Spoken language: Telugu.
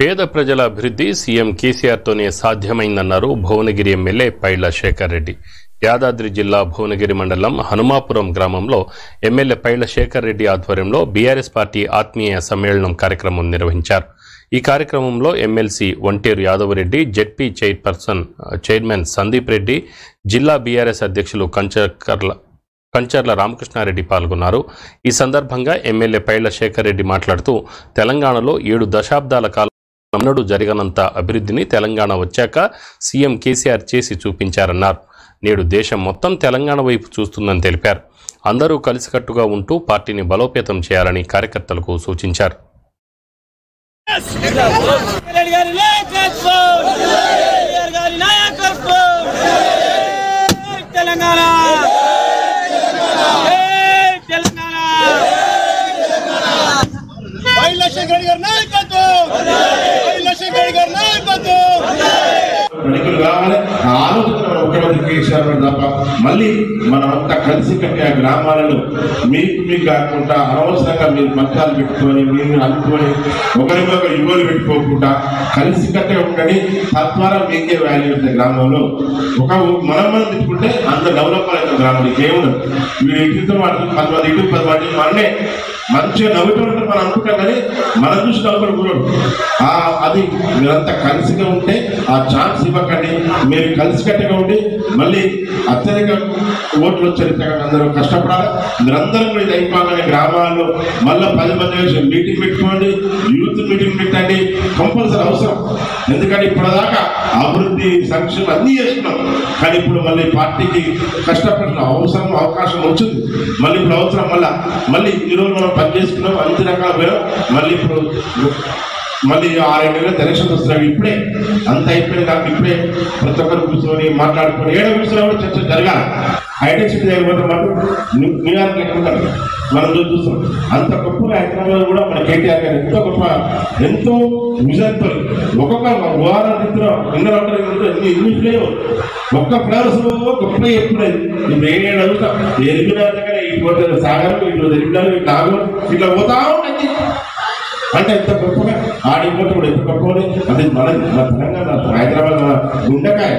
పేద ప్రజల అభివృద్ధి సీఎం కేసీఆర్తోనే సాధ్యమైందన్నారు భువనగిరి ఎమ్మెల్యే పైళ్ల శేఖర్ రెడ్డి. యాదాద్రి జిల్లా భువనగిరి మండలం హనుమాపురం గ్రామంలో ఎమ్మెల్యే పైళ్ల శేఖర్ రెడ్డి ఆధ్వర్యంలో బీఆర్ఎస్ పార్టీ ఆత్మీయ సమ్మేళనం కార్యక్రమం నిర్వహించారు. ఈ కార్యక్రమంలో MLC Onteru Yadava Reddy, ZP chairman Sandeep Reddy, జిల్లా బీఆర్ఎస్ అధ్యక్షులు కంచర్ల రామకృష్ణారెడ్డి పాల్గొన్నారు. ఈ సందర్భంగా ఎమ్మెల్యే పైళ్ల శేఖర్ రెడ్డి మాట్లాడుతూ తెలంగాణలో 7 దశాబ్దాల కాలం అన్నడు జరిగినంత అభివృద్ధిని తెలంగాణ వచ్చాక సీఎం కేసీఆర్ చేసి చూపించారన్నారు. నేడు దేశం మొత్తం తెలంగాణ వైపు చూస్తుందని తెలిపారు. అందరూ కలిసికట్టుగా ఉంటూ పార్టీని బలోపేతం చేయాలని కార్యకర్తలకు సూచించారు. తప్ప మళ్ళీ మనమంతా కలిసి కట్టే గ్రామాలను మీకు కాకుండా అనవసరంగా మీరు మతాలు పెట్టుకొని మీరు అనుకొని ఒకరికొకరు ఇవ్వలు పెట్టుకోకుండా కలిసి కట్టే ఉండని తద్వారా మీకే వాల్యూ ఉంటుంది. గ్రామంలో మనం పెట్టుకుంటే అంత డెవలప్ అయిన గ్రామం ఏముండదు. వీడు ఇటుతో వాటి 10 మంది ఇటు 10 మంది మననే మంచిగా నవ్వుతుంటే మనం అనుకుంటాం, కానీ మనం చూసి నవ్వుకొని కూడదు. అది మీరంతా కలిసిగా ఉంటే ఆ ఛాన్స్ ఇవ్వకండి. మీరు కలిసికట్టుగా ఉండి మళ్ళీ అత్యధిక ఓట్లు వచ్చేట్టుగా అందరూ కష్టపడాలి. మీరందరూ కూడా ఇది అయిపోగానే గ్రామాల్లో మళ్ళీ 10 మంది మీటింగ్ పెట్టుకోండి, యూత్ మీటింగ్ పెట్టండి, కంపల్సరీ అవసరం. ఎందుకంటే ఇప్పటిదాకా అభివృద్ధి సంక్షేమం అన్నీ చేసుకున్నాం, కానీ ఇప్పుడు మళ్ళీ పార్టీకి కష్టపడిన అవకాశం వచ్చింది. మళ్ళీ ఇప్పుడు అవసరం మళ్ళీ ఈరోజు మనం పని చేసుకున్నాం, అన్ని రకాల పోయాం. మళ్ళీ ఇప్పుడు మళ్ళీ 6 నెలలు ఎలక్షన్ వస్తున్నాయి. ఇప్పుడే అంత అయిపోయింది కాబట్టి ఇప్పుడే ప్రతి ఒక్కరు కూర్చొని మాట్లాడుకొని కూర్చొని కూడా చర్చ జరగాలి. హైటెక్ సిటీ దగ్గర మాకు న్యూయార్క్ లెక్క ఉంటారు, మనం చూస్తాం. అంత గొప్ప హైదరాబాద్ కూడా మన కేటీఆర్ గారు ఎంతో గొప్ప, ఎంతో విజన్తో ఒక్కొక్క వారం రీతిలో ఎన్ని ఇంగ్లీష్ లేవు, ఒక్క ఫ్లవర్స్ గొప్ప చెప్తున్నది. ఇప్పుడు ఏడు అడుగుతాం ఎరిగిన ఈ పోటీ సాగరం ఇట్లా ఎరిగినారు ఇట్లా ఆగం ఇట్లా పోతా ఉంటుంది. అంటే ఎంత గొప్పగా ఆడిపోతే కూడా ఎంత గొప్ప. అది మన తెలంగాణ హైదరాబాద్ గుండెకాయ.